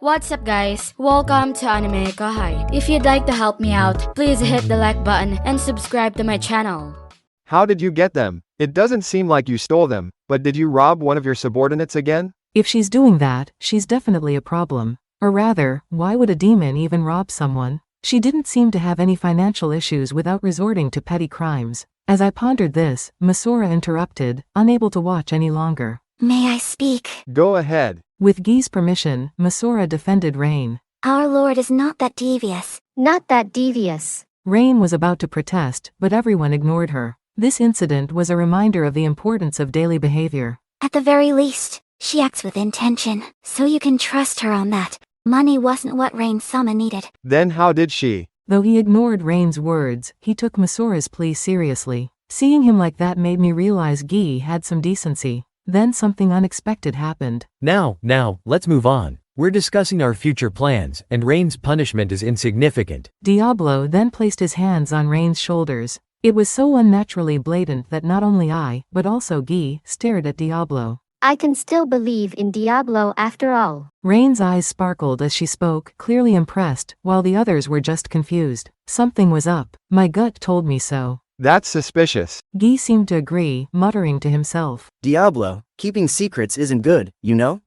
What's up guys, welcome to AnimeKouhai. If you'd like to help me out, please hit the like button and subscribe to my channel. How did you get them? It doesn't seem like you stole them, but did you rob one of your subordinates again? If she's doing that, she's definitely a problem. Or rather, why would a demon even rob someone? She didn't seem to have any financial issues without resorting to petty crimes. As I pondered this, Masora interrupted, unable to watch any longer. May I speak? Go ahead. With Guy's permission, Masora defended Raine. Our lord is not that devious. Not that devious. Raine was about to protest, but everyone ignored her. This incident was a reminder of the importance of daily behavior. At the very least, she acts with intention, so you can trust her on that. Money wasn't what Raine-sama needed. Then how did she? Though he ignored Raine's words, he took Masora's plea seriously. Seeing him like that made me realize Guy had some decency. Then something unexpected happened. Now, let's move on. We're discussing our future plans, and Raine's punishment is insignificant. Diablo then placed his hands on Raine's shoulders. It was so unnaturally blatant that not only I, but also Guy, stared at Diablo. I can still believe in Diablo after all. Raine's eyes sparkled as she spoke, clearly impressed, while the others were just confused. Something was up. My gut told me so. That's suspicious. Guy seemed to agree, muttering to himself. Diablo, keeping secrets isn't good, you know?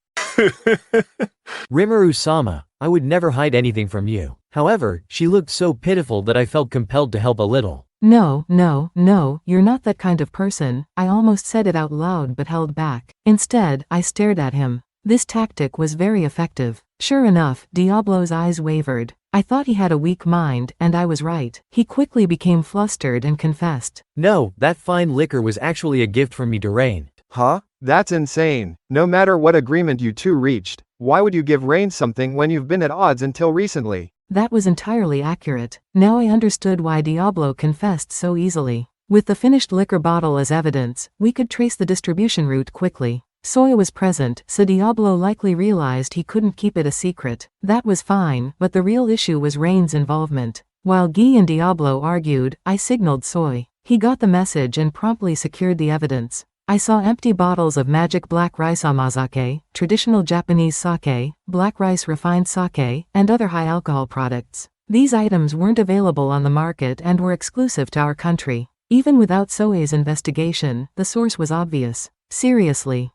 Rimuru-sama, I would never hide anything from you. However, she looked so pitiful that I felt compelled to help a little. No, you're not that kind of person. I almost said it out loud but held back. Instead, I stared at him. This tactic was very effective. Sure enough, Diablo's eyes wavered. I thought he had a weak mind, and I was right. He quickly became flustered and confessed. No, that fine liquor was actually a gift from me to Raine. Huh? That's insane. No matter what agreement you two reached, why would you give Raine something when you've been at odds until recently? That was entirely accurate. Now I understood why Diablo confessed so easily. With the finished liquor bottle as evidence, we could trace the distribution route quickly. Soya was present, so Diablo likely realized he couldn't keep it a secret. That was fine, but the real issue was Raine's involvement. While Guy and Diablo argued, I signaled Soy. He got the message and promptly secured the evidence. I saw empty bottles of magic black rice amazake, traditional Japanese sake, black rice refined sake, and other high-alcohol products. These items weren't available on the market and were exclusive to our country. Even without Soe's investigation, the source was obvious. Seriously.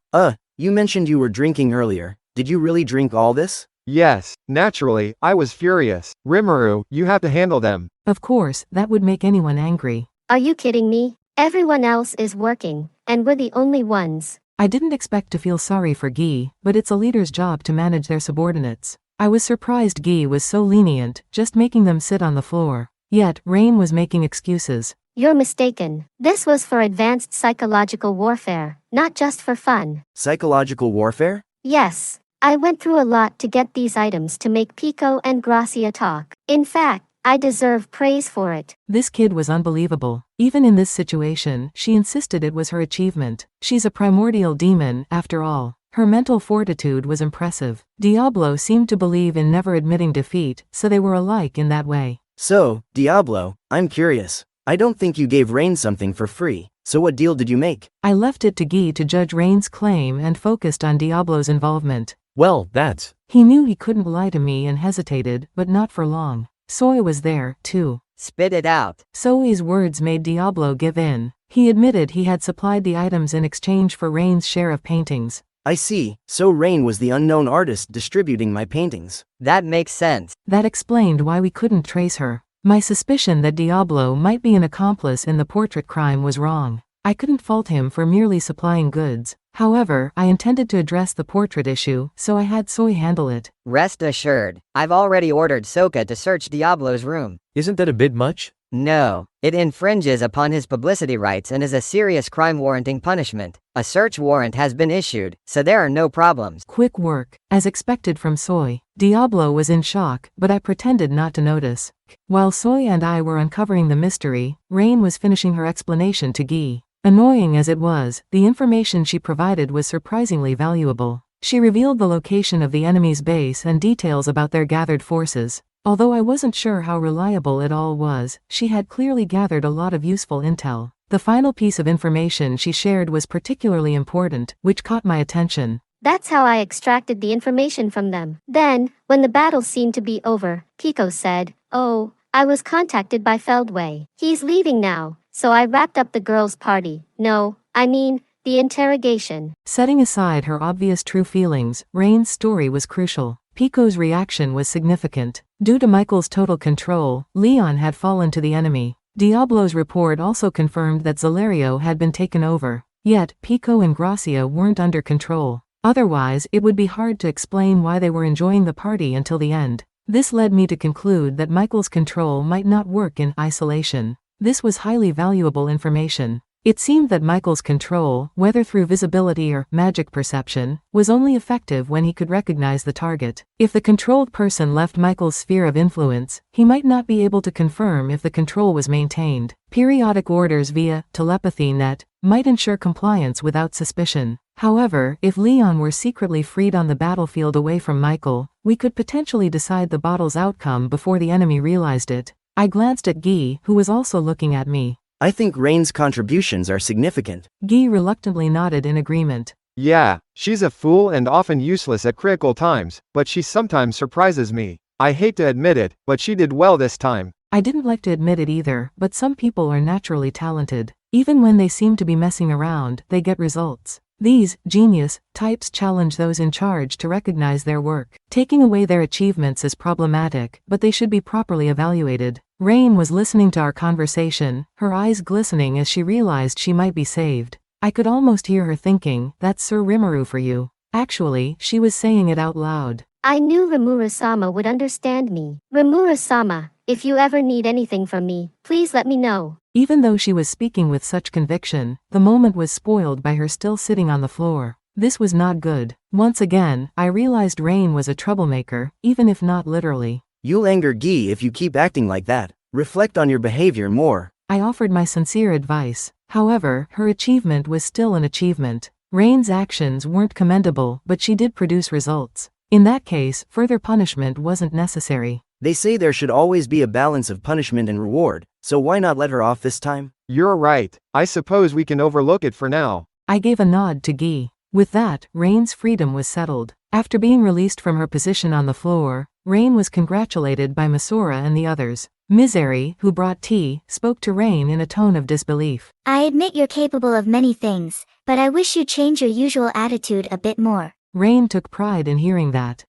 You mentioned you were drinking earlier. Did you really drink all this? Yes, naturally, I was furious. Rimuru, you have to handle them. Of course, that would make anyone angry. Are you kidding me? Everyone else is working, and we're the only ones. I didn't expect to feel sorry for Guy, but it's a leader's job to manage their subordinates. I was surprised Guy was so lenient, just making them sit on the floor. Yet, Raine was making excuses. You're mistaken. This was for advanced psychological warfare, not just for fun. Psychological warfare? Yes. I went through a lot to get these items to make Pico and Gracia talk. In fact, I deserve praise for it. This kid was unbelievable. Even in this situation, she insisted it was her achievement. She's a primordial demon, after all. Her mental fortitude was impressive. Diablo seemed to believe in never admitting defeat, so they were alike in that way. So, Diablo, I'm curious. I don't think you gave Raine something for free, so what deal did you make? I left it to Guy to judge Raine's claim and focused on Diablo's involvement. Well, that's... He knew he couldn't lie to me and hesitated, but not for long. Soy was there, too. Spit it out. Soy's words made Diablo give in. He admitted he had supplied the items in exchange for Raine's share of paintings. I see, so Raine was the unknown artist distributing my paintings. That makes sense. That explained why we couldn't trace her. My suspicion that Diablo might be an accomplice in the portrait crime was wrong. I couldn't fault him for merely supplying goods. However, I intended to address the portrait issue, so I had Soy handle it. Rest assured, I've already ordered Soka to search Diablo's room. Isn't that a bit much? No, it infringes upon his publicity rights and is a serious crime warranting punishment. A search warrant has been issued, so there are no problems. Quick work. As expected from Soy, Diablo was in shock, but I pretended not to notice. While Soy and I were uncovering the mystery, Raine was finishing her explanation to Guy. Annoying as it was, the information she provided was surprisingly valuable. She revealed the location of the enemy's base and details about their gathered forces. Although I wasn't sure how reliable it all was, she had clearly gathered a lot of useful intel. The final piece of information she shared was particularly important, which caught my attention. That's how I extracted the information from them. Then, When the battle seemed to be over, Pico said, "Oh, I was contacted by Feldway. He's leaving now, so I wrapped up the girls' party. No, I mean, the interrogation." Setting aside her obvious true feelings, Raine's story was crucial. Pico's reaction was significant. Due to Michael's total control, Leon had fallen to the enemy. Diablo's report also confirmed that Zalerio had been taken over. Yet, Pico and Gracia weren't under control. Otherwise, it would be hard to explain why they were enjoying the party until the end. This led me to conclude that Michael's control might not work in isolation. This was highly valuable information. It seemed that Michael's control, whether through visibility or magic perception, was only effective when he could recognize the target. If the controlled person left Michael's sphere of influence, he might not be able to confirm if the control was maintained. Periodic orders via telepathy net might ensure compliance without suspicion. However, if Leon were secretly freed on the battlefield away from Michael, we could potentially decide the battle's outcome before the enemy realized it. I glanced at Guy, who was also looking at me. I think Raine's contributions are significant. Guy reluctantly nodded in agreement. Yeah, she's a fool and often useless at critical times, but she sometimes surprises me. I hate to admit it, but she did well this time. I didn't like to admit it either, but some people are naturally talented. Even when they seem to be messing around, they get results. These genius types challenge those in charge to recognize their work. Taking away their achievements is problematic, but they should be properly evaluated. Raine was listening to our conversation, her eyes glistening as she realized she might be saved. I could almost hear her thinking, "That's Sir Rimuru for you." Actually, she was saying it out loud. I knew Rimuru-sama would understand me. Rimuru-sama, if you ever need anything from me, please let me know. Even though she was speaking with such conviction, the moment was spoiled by her still sitting on the floor. This was not good. Once again, I realized Raine was a troublemaker, even if not literally. You'll anger Guy if you keep acting like that. Reflect on your behavior more. I offered my sincere advice. However, her achievement was still an achievement. Raine's actions weren't commendable, but she did produce results. In that case, further punishment wasn't necessary. They say there should always be a balance of punishment and reward, so why not let her off this time? You're right. I suppose we can overlook it for now. I gave a nod to Guy. With that, Raine's freedom was settled. After being released from her position on the floor, Raine was congratulated by Masura and the others. Misery, who brought tea, spoke to Raine in a tone of disbelief. I admit you're capable of many things, but I wish you'd change your usual attitude a bit more. Raine took pride in hearing that.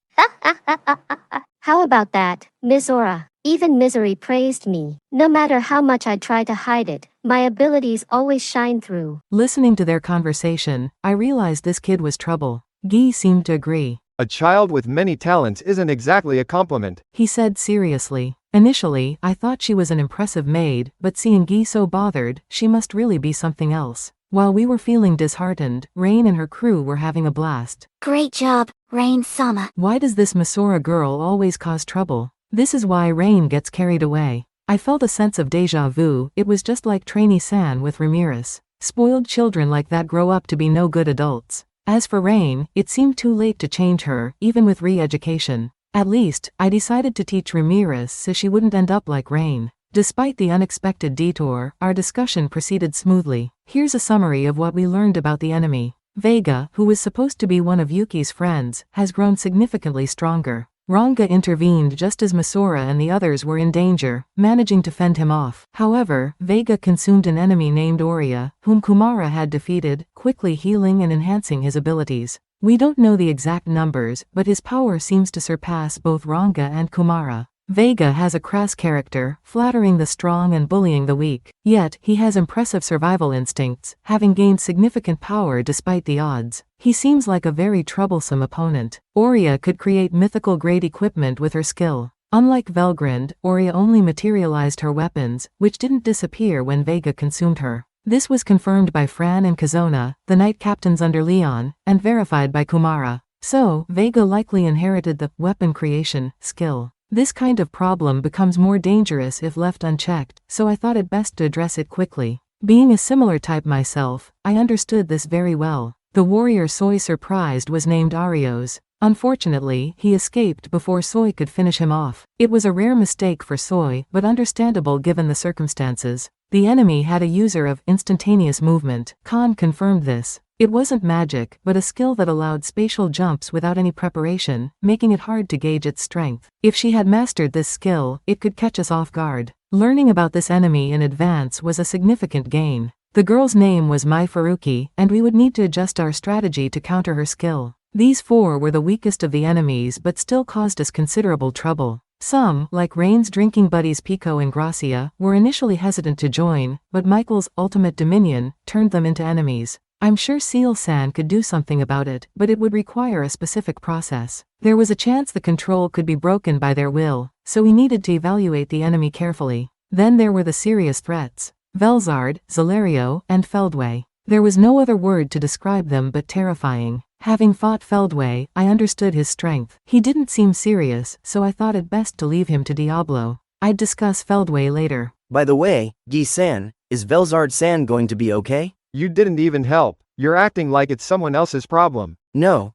How about that, Mizora? Even Misery praised me. No matter how much I try to hide it, my abilities always shine through. Listening to their conversation, I realized this kid was trouble. Guy seemed to agree. A child with many talents isn't exactly a compliment, he said seriously. Initially, I thought she was an impressive maid, but seeing Guy so bothered, she must really be something else. While we were feeling disheartened, Raine and her crew were having a blast. Great job, Raine-sama. Why does this Masura girl always cause trouble? This is why Raine gets carried away. I felt a sense of deja vu. It was just like Trainee-san with Ramirez. Spoiled children like that grow up to be no good adults. As for Raine, it seemed too late to change her, even with re-education. At least, I decided to teach Ramirez so she wouldn't end up like Raine. Despite the unexpected detour, our discussion proceeded smoothly. Here's a summary of what we learned about the enemy. Vega, who was supposed to be one of Yuki's friends, has grown significantly stronger. Ranga intervened just as Masura and the others were in danger, managing to fend him off. However, Vega consumed an enemy named Oria, whom Kumara had defeated, quickly healing and enhancing his abilities. We don't know the exact numbers, but his power seems to surpass both Ranga and Kumara. Vega has a crass character, flattering the strong and bullying the weak. Yet, he has impressive survival instincts, having gained significant power despite the odds. He seems like a very troublesome opponent. Oria could create mythical-grade equipment with her skill. Unlike Velgrind, Oria only materialized her weapons, which didn't disappear when Vega consumed her. This was confirmed by Fran and Kazona, the knight captains under Leon, and verified by Kumara. So, Vega likely inherited the weapon creation skill. This kind of problem becomes more dangerous if left unchecked, so I thought it best to address it quickly. Being a similar type myself, I understood this very well. The warrior Soy surprised was named Arios. Unfortunately, he escaped before Soy could finish him off. It was a rare mistake for Soy, but understandable given the circumstances. The enemy had a user of instantaneous movement. Khan confirmed this. It wasn't magic, but a skill that allowed spatial jumps without any preparation, making it hard to gauge its strength. If she had mastered this skill, it could catch us off guard. Learning about this enemy in advance was a significant gain. The girl's name was Mai Furuki, and we would need to adjust our strategy to counter her skill. These four were the weakest of the enemies but still caused us considerable trouble. Some, like Raine's drinking buddies Pico and Gracia, were initially hesitant to join, but Michael's ultimate dominion turned them into enemies. I'm sure Seal-san could do something about it, but it would require a specific process. There was a chance the control could be broken by their will, so we needed to evaluate the enemy carefully. Then there were the serious threats. Velzard, Zalario, and Feldway. There was no other word to describe them but terrifying. Having fought Feldway, I understood his strength. He didn't seem serious, so I thought it best to leave him to Diablo. I'd discuss Feldway later. By the way, Gi-san, is Velzard-san going to be okay? You didn't even help. You're acting like it's someone else's problem. No,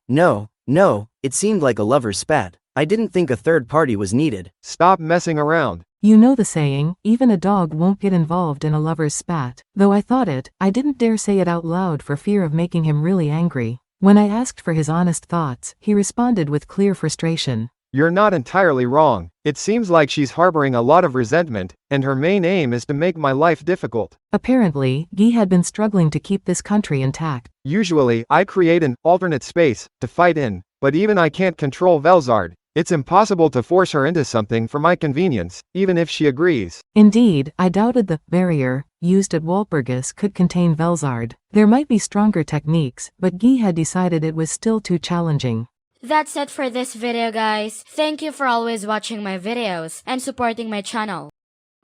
it seemed like a lover's spat. I didn't think a third party was needed. Stop messing around. You know the saying, even a dog won't get involved in a lover's spat. Though I thought it, I didn't dare say it out loud for fear of making him really angry. When I asked for his honest thoughts, he responded with clear frustration. You're not entirely wrong. It seems like she's harboring a lot of resentment, and her main aim is to make my life difficult. Apparently, Guy had been struggling to keep this country intact. Usually, I create an alternate space to fight in, but even I can't control Velzard. It's impossible to force her into something for my convenience, even if she agrees. Indeed, I doubted the barrier used at Walpurgis could contain Velzard. There might be stronger techniques, but Guy had decided it was still too challenging. That's it for this video, guys. Thank you for always watching my videos and supporting my channel.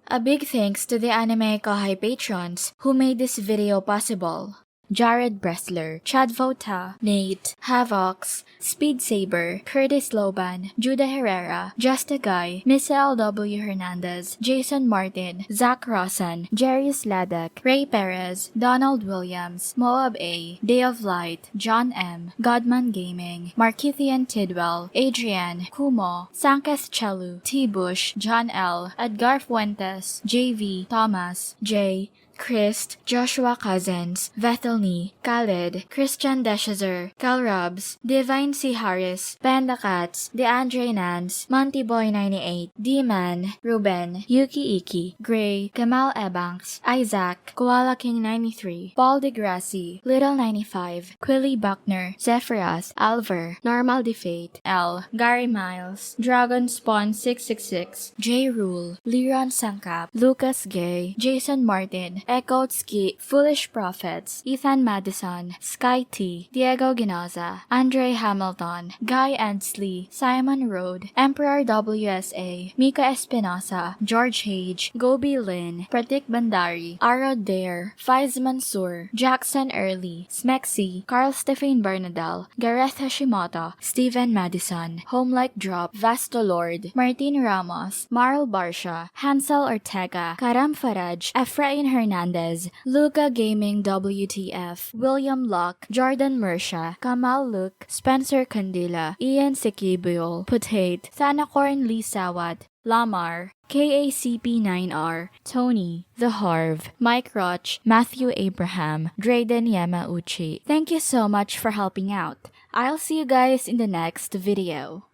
A big thanks to the AnimeKouhai patrons who made this video possible. Jared Bressler, Chad Vota, Nate, Havox, Speed Saber, Curtis Loban, Judah Herrera, Justa Guy, Miss L.W. Hernandez, Jason Martin, Zach Rossan, Jerry Sladek, Ray Perez, Donald Williams, Moab A, Day of Light, John M, Godman Gaming, Markithian Tidwell, Adrian, Kumo, Sanketh Chelu, T. Bush, John L, Edgar Fuentes, JV, Thomas, J, Christ, Joshua Cousins, Vethelny, Khaled, Christian Deshazer, Cal Robs, Divine C. Harris, Panda Cats, DeAndre Nance, Monty Boy 98, D-Man, Ruben, Yuki Iki, Gray, Kamal Ebanks, Isaac, Koala King 93, Paul DeGrassi, Little 95, Quilly Buckner, Zephyras, Alver, Normal Defate, L, Gary Miles, Dragon Spawn 666, J. Rule, Liron Sangkap, Lucas Gay, Jason Martin, Echo Ski, Foolish Prophets, Ethan Madison, Sky T, Diego Ginoza, Andre Hamilton, Guy Endsley, Simon Road, Emperor WSA, Mika Espinosa, George Hage, Gobi Lin, Pratik Bandari, Arod Dare, Faiz Mansour, Jackson Early, Smexy, Carl Stephen Bernadal, Gareth Hashimoto, Steven Madison, Homelike Drop, Vasto Lord, Martin Ramos, Marl Barsha, Hansel Ortega, Karam Faraj, Efrain Hernandez, Luca Gaming WTF, William Locke, Jordan Mersha, Kamal Luke, Spencer Candila, Ian Sikibul, Putate, Thanakorn Lee Sawat, Lamar, KACP9R, Tony, The Harv, Mike Roch, Matthew Abraham, Drayden Yamauchi. Thank you so much for helping out. I'll see you guys in the next video.